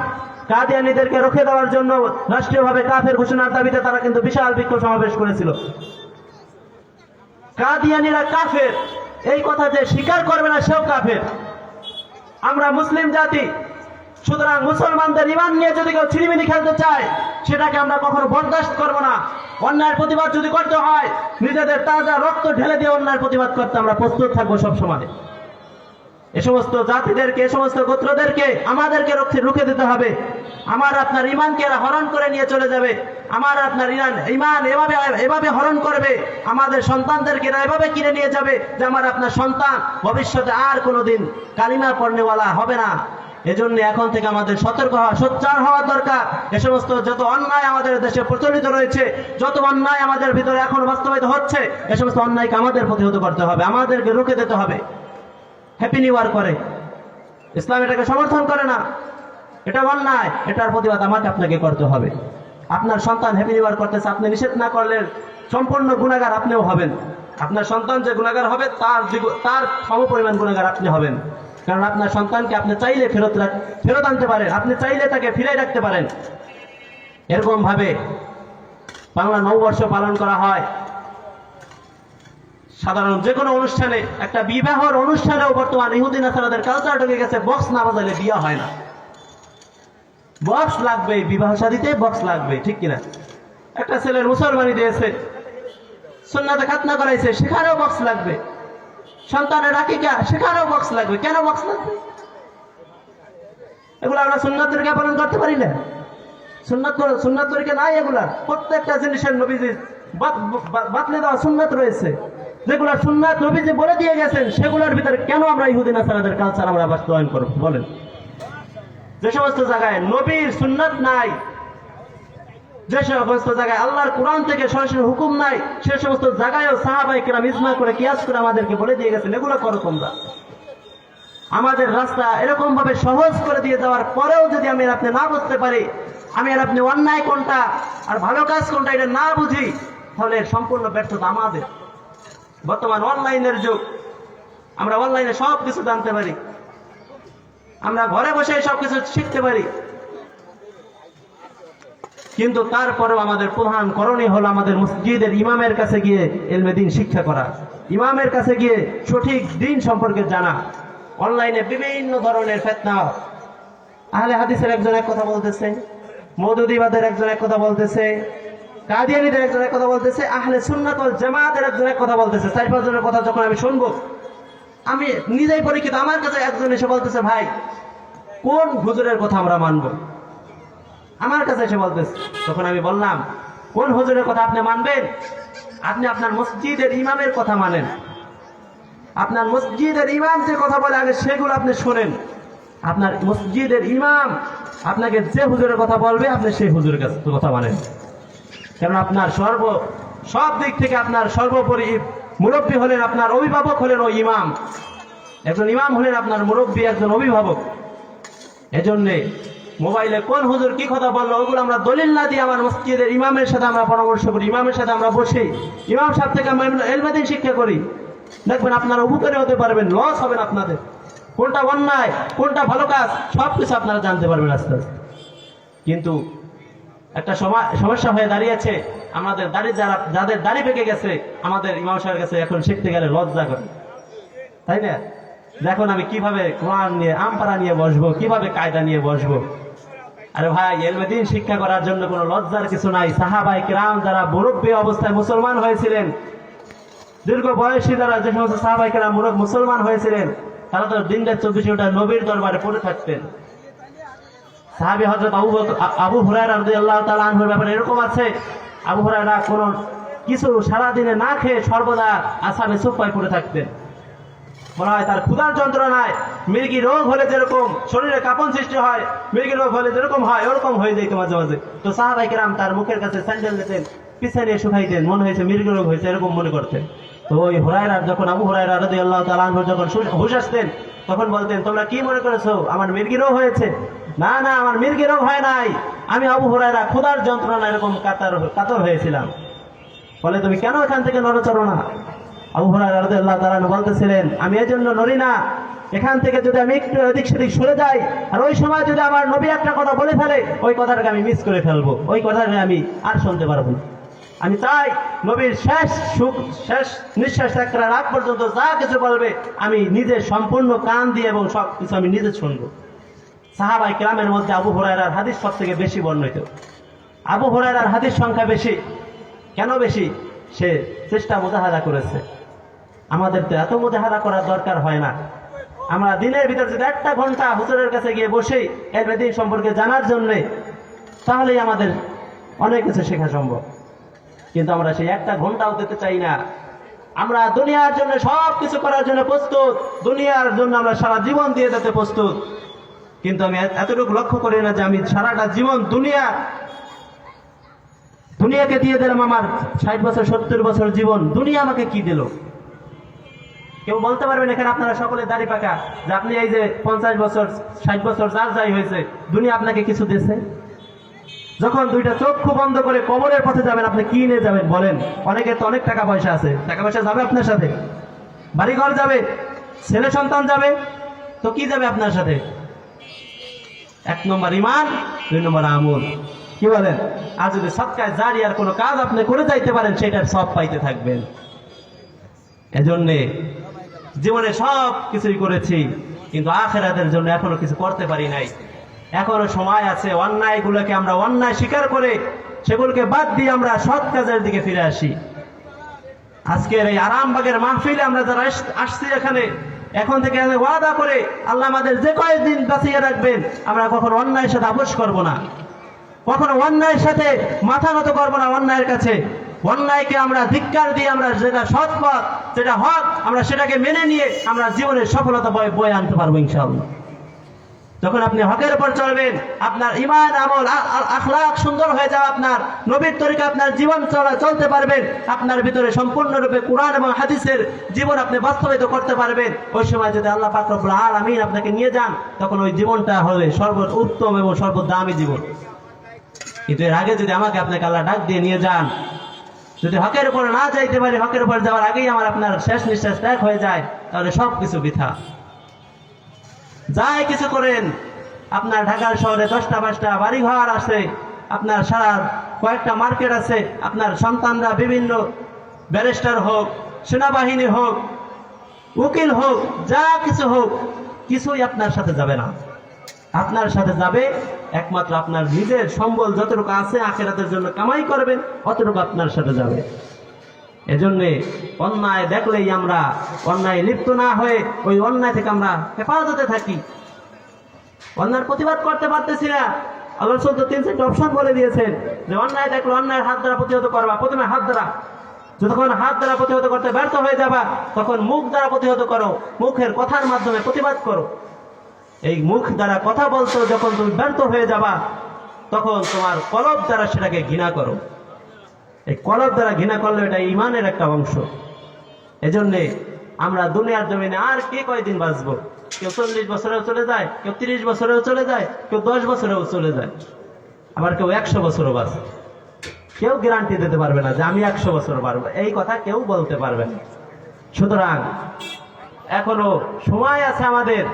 কাদিয়ানীদেরকে রুখে দেওয়ার জন্য রাষ্ট্রীয়ভাবে কাফের ঘোষণার দাবিতে তারা কিন্তু বিশাল বিক্ষোভ সমাবেশ করেছিল। কাদিয়ানীরা কাফের, এই কথা যে স্বীকার করবে না সেও কাফের। আমরা মুসলিম জাতি, সুতরাং মুসলমানদের ঈমান নিয়ে যদি কেউ ছিনিমিনি খেলতে চায়, সেটাকে আমরা কখনো বরদাস্ত করব না। অন্যায়ের প্রতিবাদ যদি করতে হয়, নিজেদের তাজা রক্ত ঢেলে দিয়ে অন্যায়ের প্রতিবাদ করতে আমরা প্রস্তুত থাকবো সবসময়। এ সমস্ত জাতিদেরকে, এ সমস্ত গোত্রদেরকে আমাদেরকে রুখে দিতে হবে। আমার আপনার ঈমানকে এরা হরণ করে নিয়ে চলে যাবে। আমার আপনার ঈমান এভাবে হরণ করবে, আমাদের সন্তানদেরকে এরা এভাবে কিনে নিয়ে যাবে যে আমার আপনার সন্তান ভবিষ্যতে আর কোনোদিন কালিমা পড়নেওয়ালা হবে না। এজন্য এখন থেকে আমাদের সতর্ক হওয়া, সোচ্চার হওয়া দরকার। এ সমস্ত যত অন্যায় আমাদের দেশে প্রচলিত রয়েছে, যত অন্যায় আমাদের ভিতরে এখন বাস্তবায়িত হচ্ছে, এ সমস্ত অন্যায়কে আমাদের প্রতিহত করতে হবে, আমাদেরকে রুখে দিতে হবে। হ্যাপি নিউ ইয়ার করে, ইসলাম এটাকে সমর্থন করে না, এটা অন্যায়, এটার প্রতিবাদ আমাকে আপনাকে করতে হবে। আপনার সন্তান হ্যাপি নিউ ইয়ার করতেছে, আপনি নিষেধ না করলে সম্পূর্ণ গুনাহগার আপনিও হবেন। আপনার সন্তান যে গুনাহগার হবে, তার সমপরিমাণ গুনাহগার আপনি হবেন। কারণ আপনার সন্তানকে আপনি চাইলে ফেরত আনতে পারেন, আপনি চাইলে তাকে ফিরে রাখতে পারেন। এরকম ভাবে বাংলা নববর্ষ পালন করা হয়। সাধারণ যে কোনো অনুষ্ঠানে, একটা বিবাহের অনুষ্ঠানেও বর্তমান ইহুদি নাসারাদের কালচার ঢুকে গেছে, বক্স না বাজালে বিয়ে হয় না। বক্স লাগবে, বিবাহ শাদীতে বক্স লাগবে, ঠিক কিনা? একটা ছেলের মুসলমানি দিয়েছে, সুন্নাতে খাতনা করাইছে, সেখানেও বক্স লাগবে। সন্তানের আকিকা, সেখানেও বক্স লাগবে। কেন বক্স লাগবে? এগুলো আমরা সুন্নাত তরিকা পালন করতে পারি না। সুন্নাত তরিকা নাই এগুলা। প্রত্যেকটা জিনিসের নবীজি বাতলে দেওয়া সুন্নাত রয়েছে, যেগুলা সুন্নাত নবীজি বলে দিয়ে গেছেন, সেগুলোর ভিতরে কেন আমরা ইহুদি নাসারাদের কালচার আমরা বাস্তবায়ন করব? বলেন। যে সমস্ত জায়গায় নবীর সুন্নাত নাই, যে সমস্ত জায়গায় আল্লাহর কোরআন থেকে সরাসরি হুকুম নাই, সে সমস্ত জায়গায়ও সাহাবায়ে কেরাম ইজমা করে, কিয়াস করে আমাদেরকে বলে দিয়ে গেছেন, এগুলো করো তোমরা। আমাদের রাস্তা এরকম ভাবে সহজ করে দিয়ে যাওয়ার পরেও যদি আমি আর আপনি না বুঝতে পারি, আমি আর আপনি অন্যায় কোনটা আর ভালো কাজ কোনটা এটা না বুঝি, তাহলে সম্পূর্ণ ব্যর্থতা আমাদের। বর্তমান অনলাইনের যুগ, আমরা অনলাইনে সব কিছু জানতে পারি, আমরা ঘরে বসে সবকিছু শিখতে পারি, কিন্তু তারপরেও আমাদের প্রধান করণীয় হলো আমাদের মসজিদের ইমামের কাছে গিয়ে ইলমে দ্বীন শিক্ষা করা, ইমামের কাছে গিয়ে সঠিক দ্বীন সম্পর্কে জানা। অনলাইনে বিভিন্ন ধরনের ফিতনা, আহলে হাদিসের একজন এক কথা বলতেছে, মওদুদীবাদের একজন এক কথা বলতেছে, কাদিয়ানীদের একজন এক কথা বলতেছে, আহলে সুন্নাত ওয়াল জামাতের একজন এক কথা বলতেছে। 4-5 জনের কথা যখন আমি শুনবো, আমি নিজেই পরীক্ষিত, আমার কাছে একজন এসে বলতেছে, ভাই কোন হুজুরের কথা আমরা মানবো? আমার কাছে এসে বলতেছে। তখন আমি বললাম, কোন হুজুরের কথা আপনি মানবেন? আপনি আপনার মসজিদের ইমামের কথা মানেন। আপনার মসজিদের ইমাম যে কথা বলে আগে সেগুলো আপনি শোনেন। আপনার মসজিদের ইমাম আপনাকে যে হুজুরের কথা বলবে, আপনি সেই হুজুরের কথা মানেন। কারণ আপনার সব দিক থেকে আপনার সর্বোপরি মুরব্বী হলেন, আপনার অভিভাবক হলেন ওই ইমাম। একজন ইমাম হলেন আপনার মুরব্বী, একজন অভিভাবক। এজন্যে মোবাইলে কোন হুজুর কি কথা বললো, ওগুলো আমরা দলিল না দিয়ে আমার মসজিদের ইমামের সাথে আমরা পরামর্শ করি, ইমামের সাথে আমরা বসি, ইমাম সাহেব থেকে আমরা ইলমে দ্বীন শিক্ষা করি। দেখবেন আপনারা উপকারী হতে পারবেন, লস হবেন আপনাদের। কোনটা অন্যায়, কোনটা ভালো কাজ, সবকিছু আপনারা জানতে পারবেন আস্তে আস্তে। কিন্তু একটা সমস্যা হয়ে দাঁড়িয়েছে, আমাদের যাদের দাড়ি পেকে গেছে, আমাদের ইমাম সাহেবের কাছে এখন শিখতে গেলে লজ্জা করে, তাই না? দেখুন আমি কিভাবে কোরআন নিয়ে, আমপারা নিয়ে বসবো, কিভাবে কায়দা নিয়ে বসবো। আরে ভাই, ইলমে দ্বীন শিক্ষা করার জন্য কোনো লজ্জার কিছু নাই। সাহাবায়ে কেরাম যারা মুরব্বী অবস্থায় মুসলমান হয়েছিলেন, দীর্ঘ বয়সী যারা, যে সমস্ত সাহাবায়ে কেরাম মুসলমান হয়েছিলেন, তারা তো দিনরাত 24 ঘন্টা নবীর দরবারে পড়ে থাকতেন। সাহাবী হযরত আবু হুরায়রা রাদিয়াল্লাহু তাআলা আনহুর ব্যাপারে এরকম আছে, আবু হুরায়রা কোনো কিছু সারাদিনে না খেয়ে সর্বদা আসামে সুফায় পড়ে থাকতেন। মনে হয় তার ক্ষুধার যন্ত্রণায় মৃগী রোগ হলে যেরকম শরীরে কাঁপন সৃষ্টি হয়, মৃগী রোগ হলে যেরকম হয় ওরকম হয়ে যেত মাঝে মাঝে। তো সাহাবায়ে কেরাম তার মুখের কাছে স্যান্ডেল দিতেন, পিছনে নিয়ে শুকাইতেন, মনে হয়েছে মৃগী রোগ হয়েছে এরকম মনে করতেন। তো ওই হুরায়রার যখন আবু হুরায়রা রাদিয়াল্লাহু তাআলা আনহু যখন হুঁশ আসতেন তখন বলতেন, তোমরা কি মনে করেছো আমার মৃগী রোগ হয়েছে? না না, আমার মৃগী রোগ হয় নাই, আমি আবু হুরায়রা ক্ষুধার যন্ত্রণা এরকম কাতর হয়েছিলাম। বলে তুমি কেন এখান থেকে নড়চড়ো না? আবু হুরায়রা রাদিয়াল্লাহু তাআলা আনহু বলতেছিলেন, আমি এই জন্য নড়ি না, এখান থেকে যদি আমি একটু এদিক সেদিক সরে যাই আর ওই সময় যদি আমার নবী একটা কথা বলে ফেলে ওই কথাটাকে আমি মিস করে ফেলবো, ওই কথাটাকে আমি আর শুনতে পারবো না। আমি চাই নবীর শেষ নিঃশ্বাস ত্যাগ করার আগ পর্যন্ত যা কিছু বলবে আমি নিজে সম্পূর্ণ কান দিয়ে এবং সব কিছু আমি নিজে শুনবো। সাহাবায়ে কেরামের মধ্যে আবু হুরায়রার হাদিস সব থেকে বেশি বর্ণিত। আবু হুরায়রার হাদিস সংখ্যা বেশি। কেন বেশি? সে চেষ্টা মুজাহাদা করেছে। আমাদের তো এত মুজাহাদা করার দরকার হয় না। আমরা দিনের ভিতর যদি 1টা ঘন্টা হুজুরের কাছে গিয়ে বসে ইলমে দ্বীন সম্পর্কে জানার জন্যে, তাহলেই আমাদের অনেক কিছু শেখা সম্ভব। কিন্তু আমরা সেই 1টা ঘন্টাও দিতে চাই না। আমরা দুনিয়ার জন্য সব কিছু করার জন্য প্রস্তুত, দুনিয়ার জন্য আমরা সারা জীবন দিয়ে দিতে প্রস্তুত। কিন্তু আমি এতটুকু লক্ষ্য করি না যে আমি সারাটা জীবন দুনিয়াকে দিয়ে দিলাম, আমার 60 বছর 70 বছর জীবন, দুনিয়া আমাকে কি দিল? কেউ বলতে পারবেন এখানে আপনারা সকলে দাড়ি পাকা যে আপনি এই যে 50 বছর 60 বছর যার যাই হয়েছে দুনিয়া আপনাকে কিছু দিয়েছে? যখন 2টা চক্ষু বন্ধ করে কবরের পথে যাবেন আপনি কি নিয়ে যাবেন বলেন? অনেকের তো অনেক টাকা পয়সা আছে, টাকা পয়সা যাবে আপনার সাথে, বাড়িঘর যাবে, ছেলে সন্তান যাবে, তো কি যাবে আপনার সাথে? 1 নম্বর ঈমান, 2 নম্বর আমল। কি বলেন? আর যদি সৎকায় জারিয়ার কোনো কাজ আপনি করে যাইতে পারেন সেটার সব পাইতে থাকবেন। এজন্যে জীবনে সব কিছুই করেছি কিন্তু আখিরাতের জন্য এখনো কিছু করতে পারি নাই। এখনো সময় আছে অন্যায়গুলোকে আমরা অন্যায় স্বীকার করে সেগুলোকে বাদ দিয়ে আমরা সৎ কাজের দিকে ফিরে আসি। আজকের এই আরামবাগের মাহফিলে আমরা যারা আসছি এখানে, এখন থেকে ওয়াদা করে আল্লাহ আমাদের যে কয়েকদিন বাঁচিয়ে রাখবেন আমরা কখনো অন্যায়ের সাথে আপোষ করব না, কখনো অন্যায়ের সাথে মাথা নত করবো না। অন্যায়ের কাছে অন্যায়কে আমরা ধিক্কার দিয়ে আমরা যেটা সৎ পথ, যেটা হক, আমরা সেটাকে মেনে নিয়ে আমরা জীবনের সফলতা বয়ে আনতে পারবো ইনশাআল্লাহ। যখন আপনি হকের উপর চলবেন আপনার ঈমান আমল আখলাক সুন্দর হয়ে যাবে, আপনার নবীর তরিকা আপনার জীবন চলতে পারবেন, আপনার ভিতরে সম্পূর্ণরূপে কোরআন এবং হাদিসের জীবন আপনি বাস্তবায়িত করতে পারবেন। ওই সময় যদি আল্লাহ পাক রব্বুল আলামিন আপনাকে নিয়ে যান তখন ওই জীবনটা হবে সর্বোত্তম এবং সর্বদামি জীবন। কিন্তু এর আগে যদি আমাকে আপনাকে আল্লাহ ডাক দিয়ে নিয়ে যান, যদি হকের উপর না যাইতে পারি, হকের উপর যাওয়ার আগেই আমার আপনার শেষ নিঃশ্বাস ত্যাগ হয়ে যায়, তাহলে সব কিছু বৃথা। যাই কিছু করেন, আপনার ঢাকার শহরে 10টা 5টা বাড়িঘর আছে, আপনার সারা কয়েকটা মার্কেট আছে, আপনার সন্তানরা বিভিন্ন ব্যারিস্টার হোক, সেনাবাহিনী হোক, উকিল হোক, যা কিছু হোক, কিছুই আপনার সাথে যাবে না। আপনার সাথে যাবে একমাত্র আপনার নিজের সম্বল যতটুকু আছে আখিরাতের জন্য কামাই করবেন অতটুকু আপনার সাথে যাবে। এজন্যে অন্যায় দেখলেই আমরা অন্যায় লিপ্ত না হয়ে ওই অন্যায় থেকে আমরা হেফাজতে থাকি। অন্যায়ের প্রতিবাদ করতে পারতেছি না, আল্লাহ রাসূল তো 3-4টা অপশন বলে দিয়েছেন যে অন্যায় দেখলে অন্যায়ের হাত দ্বারা প্রতিহত করবা। প্রথমে হাত দ্বারা, যতক্ষণ হাত দ্বারা প্রতিহত করতে ব্যর্থ হয়ে যাবা তখন মুখ দ্বারা প্রতিহত করো, মুখের কথার মাধ্যমে প্রতিবাদ করো। এই মুখ দ্বারা কথা বলতে যখন তুমি ব্যর্থ হয়ে যাবা তখন তোমার কলব দ্বারা সেটাকে ঘৃণা করো। এই কলব দ্বারা ঘৃণা করলে এটা ঈমানের একটা অংশ। এজন্যে আমরা দুনিয়ার জমিনে আর কে কয়দিন বাঁচবো? কেউ 40 বছরেও চলে যায়, কেউ 30 বছরেও চলে যায়, কেউ 10 বছরেও চলে যায়, আবার কেউ 100 বছরও বাঁচে। কেউ গ্যারান্টি দিতে পারবে না যে আমি 100 বছর বাঁচবো, এই কথা কেউ বলতে পারবে না। সুতরাং এখনো সময় আছে আমাদের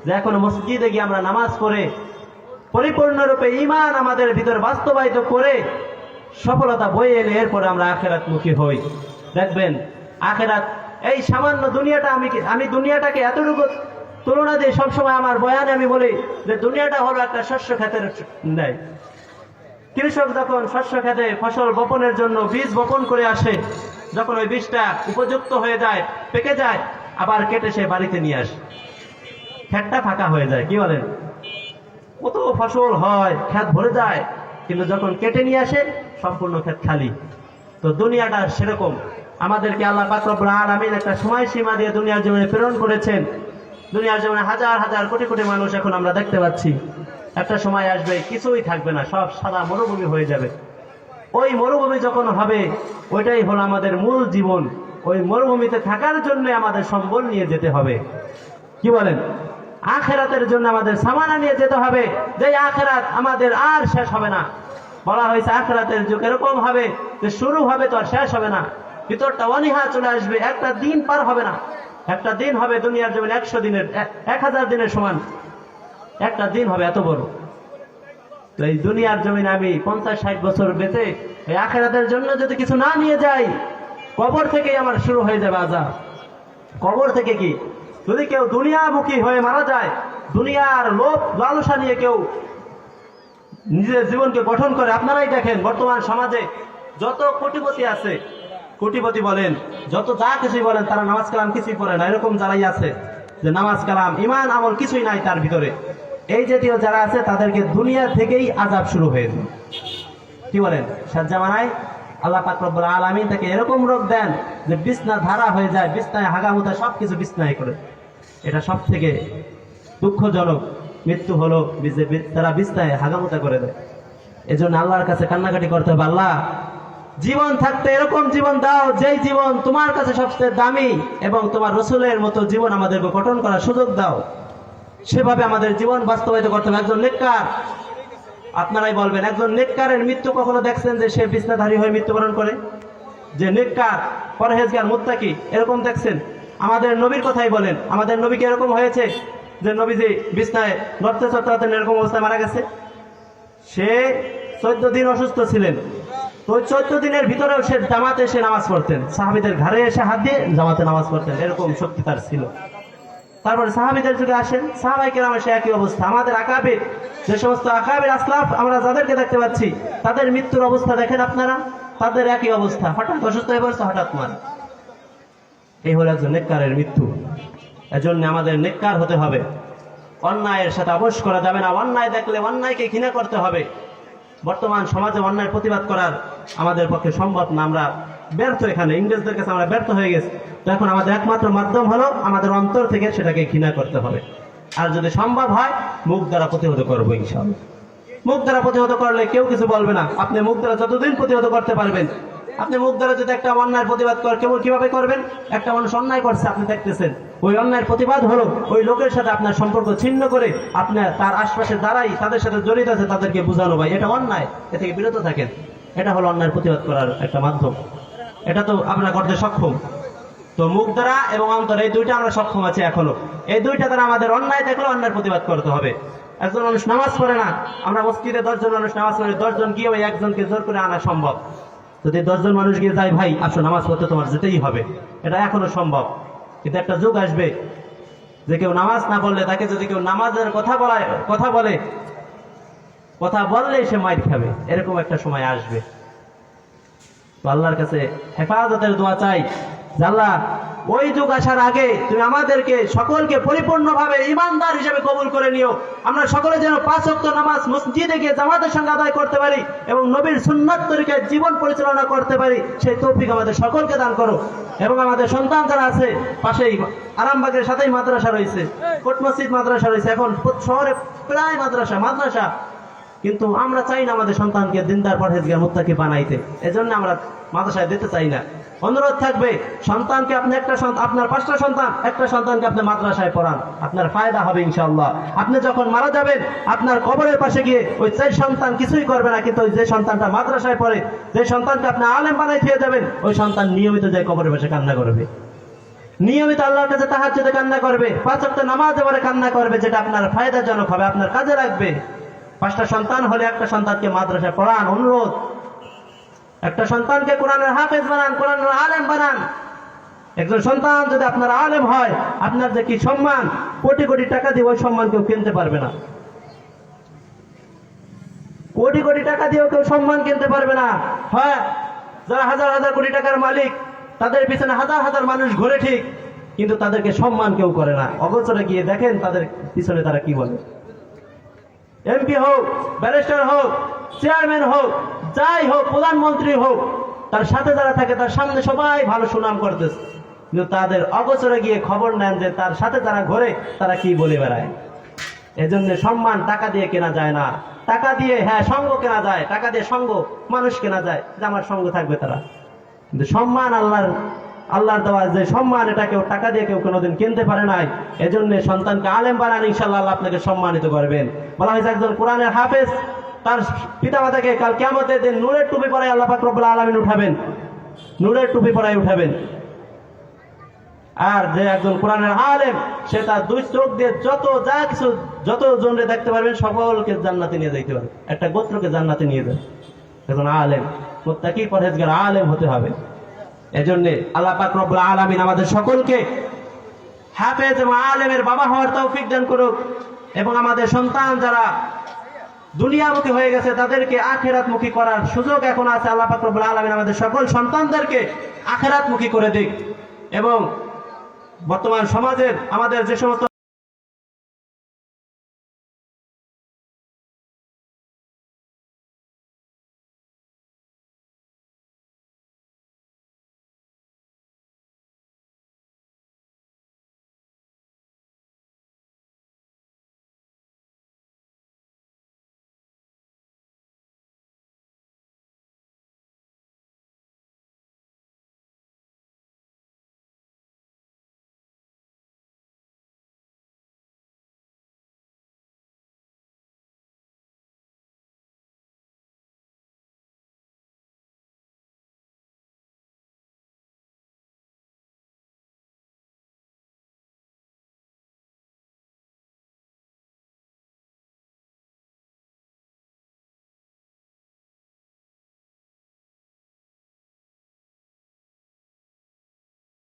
যে এখনো মসজিদে গিয়ে আমরা নামাজ পড়ে পরিপূর্ণরূপে ঈমান আমাদের ভিতরে বাস্তবায়িত করে সফলতা বয়ে এনে এরপরে আমরা আখিরাতমুখী হই। দেখবেন আখিরাত এই সামান্য দুনিয়াটা, আমি দুনিয়াটাকে এতটুকু তুলনা দিয়ে সবসময় আমার বয়ানে আমি বলি যে দুনিয়াটা হলো একটা শস্য ক্ষেতের ন্যায়। কৃষক যখন শস্য ক্ষেতে ফসল বপনের জন্য বীজ বপন করে আসে, যখন ওই বীজটা উপযুক্ত হয়ে যায়, পেকে যায়, আবার কেটে সে বাড়িতে নিয়ে আসে, ক্ষেতটা ফাঁকা হয়ে যায়। কি বলেন? কত ফসল হয়, ক্ষেত ভরে যায়, কিন্তু যখন কেটে নিয়ে আসে সম্পূর্ণ ক্ষেত খালি। তো দুনিয়াটা সেরকম। আমাদেরকে আল্লাহ পাক রব্বুল আলামিন একটা সময়সীমা দিয়ে দুনিয়ার জীবনে প্রেরণ করেছেন। দুনিয়ার জীবনে হাজার হাজার কোটি কোটি মানুষ এখন আমরা দেখতে পাচ্ছি। একটা সময় আসবে কিছুই থাকবে না, সব সাদা মরুভূমি হয়ে যাবে। ওই মরুভূমি যখন হবে ওইটাই হলো আমাদের মূল জীবন। ওই মরুভূমিতে থাকার জন্য আমাদের সম্বল নিয়ে যেতে হবে। কি বলেন? আখেরাতের জন্য আমাদের সামানা নিয়ে যেতে হবে, যে আখেরাত আমাদের আর শেষ হবে না। বলা হয়েছে আখেরাতের যুগ এরকম হবে যে শুরু হবে তো আর শেষ হবে না, ভিতরটা অনীহা চলে আসবে, একটা দিন পার হবে না। একটা দিন হবে দুনিয়ার জীবনে 100 দিনের 1000 দিনের সমান একটা দিন হবে, এত বড়। তো এই দুনিয়ার জমিনে আমি 50-60 বছর বেঁচে এই আখেরাতের জন্য যদি কিছু না নিয়ে যাই, কবর থেকেই আমার শুরু হয়ে যাবে আযাব। কবর থেকে কি যদি কেউ দুনিয়ামুখী হয়ে মারা যায়, দুনিয়ার লোভ লালসা নিয়ে কেউ নিজের জীবনকে গঠন করে, আপনারাই দেখেন বর্তমান সমাজে যত কোটিপতি আছে, কোটিপতি বলেন যত যা কিছুই বলেন, তারা নামাজ কালাম কিছুই পড়ে না। এরকম যারাই আছে যে নামাজ কালাম ঈমান আমল কিছুই নাই তার ভিতরে, এই জাতীয় যারা আছে তাদেরকে দুনিয়া থেকেই আযাব শুরু হয়ে যায়। কি বলেন? শেষ জামানায় আল্লাহ পাক রব্বুল আলামিন তাকে এরকম রোগ দেন যে বিছনা ধারা হয়ে যায়, বিছনায় হাগামুতা সবকিছু বিছনায় করে। এটা সব থেকে দুঃখজনক মৃত্যু হলো তারা বিছনায় হাগামুতা করে দেয়। এজন্য আল্লাহর কাছে কান্নাকাটি করতে হবে, আল্লাহ জীবন থাকতে এরকম জীবন দাও যেই জীবন তোমার কাছে সবচেয়ে দামি, এবং তোমার রসুলের মতো জীবন আমাদেরকে গঠন করার সুযোগ দাও। সেভাবে আমাদের জীবন বাস্তবায়িত করতে হবে। একজন নেককার, আপনারাই বলবেন, একজন নেককারের মৃত্যু কখনো দেখছেন যে সে বিছনাধারী হয়ে মৃত্যুবরণ করে? যে নেককার, পরহেজগার, মুত্তাকি, এরকম দেখছেন? আমাদের নবীর কথাই বলেন, আমাদের নবীকে এরকম হয়েছে যে নবীজি বিছনায় নড়তে চড়তে এরকম অবস্থায় মারা গেছে? সে 14 দিন অসুস্থ ছিলেন। তো 14 দিনের ভিতরেও সে জামাতে এসে নামাজ পড়তেন, সাহাবীদের ঘরে এসে হাত দিয়ে জামাতে নামাজ পড়তেন, এরকম শক্তি তার ছিল। তারপরে সাহাবীদের যুগে আসেন, সাহাবায়ে কেরামের সে একই অবস্থা। আমাদের আকাবির, যে সমস্ত আকাবির আসলাফ আমরা যাদেরকে দেখতে পাচ্ছি, তাদের মৃত্যুর অবস্থা দেখেন আপনারা, তাদের একই অবস্থা, হঠাৎ অসুস্থ হয়ে পড়ছে, হঠাৎ মারা। এই হলো একজন নেককারের মৃত্যু। এজন্য আমাদের নেককার হতে হবে। অন্যায়ের সাথে আপোষ করা যাবে না। অন্যায় দেখলে অন্যায়কে ঘৃণা করতে হবে। বর্তমান সমাজে অন্যায় প্রতিবাদ করার আমাদের পক্ষে সম্ভব না, আমরা ব্যর্থ। এখানে ইংরেজদের কাছে আমরা ব্যর্থ হয়ে গেছি। তো এখন আমাদের একমাত্র মাধ্যম হলো আমাদের অন্তর থেকে সেটাকে ঘৃণা করতে হবে। আর যদি সম্ভব হয় মুখ দ্বারা প্রতিহত করবো ইনশাআল্লাহ। মুখ দ্বারা প্রতিহত করলে কেউ কিছু বলবে না। আপনি মুখ দ্বারা যতদিন প্রতিহত করতে পারবেন, আপনি মুখ দ্বারা যদি একটা অন্যায়ের প্রতিবাদ কিভাবে করবেন? একটা মানুষ অন্যায় করছে, আপনি দেখতেছেন, ওই অন্যায়ের প্রতিবাদ হলো ওই লোকের সাথে আপনার সম্পর্ক ছিন্ন করে আপনার তার আশপাশে যারাই তাদের সাথে জড়িত আছে তাদেরকে বোঝানো, ভাই এটা অন্যায়, এ থেকে বিরত থাকেন। এটা হলো অন্যায়ের প্রতিবাদ করার একটা মাধ্যম। এটা তো আমরা করতে সক্ষম। তো মুখ দ্বারা এবং অন্তর, এই দুইটা আমরা সক্ষম আছি এখনো। এই দুইটা দ্বারা আমাদের অন্যায় দেখলে অন্যায়ের প্রতিবাদ করতে হবে। একজন মানুষ নামাজ পড়ে না, আমরা মসজিদে 10 জন মানুষ নামাজ পড়ে, 10 জন গিয়ে ওই একজনকে জোর করে আনা সম্ভব? যদি 10 জন মানুষ গিয়ে যায়, ভাই আসো নামাজ পড়তে তোমার যেতেই হবে, এটা এখনো সম্ভব। কিন্তু একটা যুগ আসবে যে কেউ নামাজ না পড়লে, তাকে যদি কেউ নামাজের কথা বললে সে মাইর খাবে, এরকম একটা সময় আসবে। তো আল্লাহর কাছে হেফাজতের দোয়া চাই যে আল্লাহ ওই যুগ আসার আগে তুমি আমাদেরকে সকলকে পরিপূর্ণভাবে ঈমানদার হিসেবে কবুল করে নিও। আমরা সকলে যেন 5 ওয়াক্ত নামাজ মসজিদে গিয়ে জামাতের সঙ্গে আদায় করতে পারি এবং নবীর সুন্নাত তরিকায় জীবন পরিচালনা করতে পারি, সেই তৌফিক আমাদের সকলকে দান করো। এবং আমাদের সন্তান যারা আছে, পাশেই আরামবাগের সাথেই মাদ্রাসা রয়েছে, কোট মসজিদ মাদ্রাসা রয়েছে, এখন শহরে প্রায় মাদ্রাসা, কিন্তু আমরা চাই না আমাদের সন্তানকে দিনদার পরহেজগার মুত্তাকি বানাইতে। এজন্য আমরা মাদ্রাসায় দিতে চাই না। অনুরোধ থাকবে, সন্তানকে আপনি আপনার 5টা সন্তান, একটা সন্তানকে আপনি মাদ্রাসায় পড়ান, আপনার ফায়দা হবে ইনশাআল্লাহ। আপনি যখন মারা যাবেন, আপনার কবরের পাশে গিয়ে ওই 4 সন্তান কিছুই করবে না, কিন্তু ওই যে সন্তানটা মাদ্রাসায় পড়ে, যে সন্তানকে আপনি আলেম বানাই দিয়ে যাবেন, ওই সন্তান নিয়মিত যায় কবরের পাশে কান্না করবে, নিয়মিত আল্লাহর কাছে তাহাজ্জুদে কান্না করবে, 5 ওয়াক্ত নামাজে পড়ে কান্না করবে, যেটা আপনার ফায়দাজনক হবে, আপনার কাজে লাগবে। 5টা সন্তান হলে একটা সন্তানকে মাদ্রাসায় পড়ান, অনুরোধ। একটা সন্তানকে কোরআনের হাফেজ বানান, কোরআনের আলেম বানান। একজন সন্তান যদি আপনার আলেম হয়, আপনার যে কি সম্মান, কোটি কোটি টাকা দিয়ে ওই সম্মান কেউ কিনতে পারবে না। কোটি কোটি টাকা দিয়েও কেউ সম্মান কিনতে পারবে না। হয় যারা হাজার হাজার কোটি টাকার মালিক, তাদের পিছনে হাজার হাজার মানুষ ঘোরে ঠিক, কিন্তু তাদেরকে সম্মান কেউ করে না। অগোচরে গিয়ে দেখেন তাদের পিছনে তারা কি বলে। এমপি হোক, ব্যারিস্টার হোক, চেয়ারম্যান হোক, যাই হোক, প্রধানমন্ত্রী হোক, তার সাথে যারা থাকে তার সামনে সবাই ভালো সুনাম করতেছে, কিন্তু তাদের অগোচরে গিয়ে খবর নেন যে তার সাথে যারা ঘোরে তারা কি বলে বেড়ায়। এজন্য সম্মান টাকা দিয়ে কেনা যায় না। টাকা দিয়ে হ্যাঁ সঙ্গ কেনা যায়, টাকা দিয়ে সঙ্গ মানুষ কেনা যায় যে আমার সঙ্গ থাকবে তারা, কিন্তু সম্মান আল্লাহর দেওয়া যে সম্মান, এটা কেউ টাকা দিয়ে কেউ কোনোদিন কিনতে পারে নাই। এজন্য সন্তানকে আলেম বানান, ইনশাআল্লাহ আল্লাহ আপনাকে সম্মানিত করবেন। বলা হয়েছে একজন কোরআনের হাফেজ তার পিতামাতাকে কাল কিয়ামতের দিন নূরের টুপি পরায় আল্লাহ পাক রব্বুল আলামিন উঠাবেন, নূরের টুপি পরায় উঠাবেন। আর যে একজন কোরআনের আলেম সে তার দুই চোখ দিয়ে যত জনরে দেখতে পারবেন সকলকে জান্নাতে নিয়ে যাইতে পারবে, একটা গোত্রকে জান্নাতে নিয়ে যাবে। একজন আলেম মুত্তাকি পরহেজগার আলেম হতে হবে। এজন্য আল্লাহ পাক রব্বুল আলামিন আমাদের সকলকে হাফেজ এবং আলেমের বাবা হওয়ার তৌফিক দান করুক, এবং আমাদের সন্তান যারা দুনিয়ামুখী হয়ে গেছে তাদেরকে আখিরাতমুখী করার সুযোগ এখন আছে। আল্লাহ পাক রব্বুল আলামিন আমাদের সকল সন্তানদেরকে আখিরাতমুখী করে দিক। এবং বর্তমান সমাজের আমাদের যে সমস্ত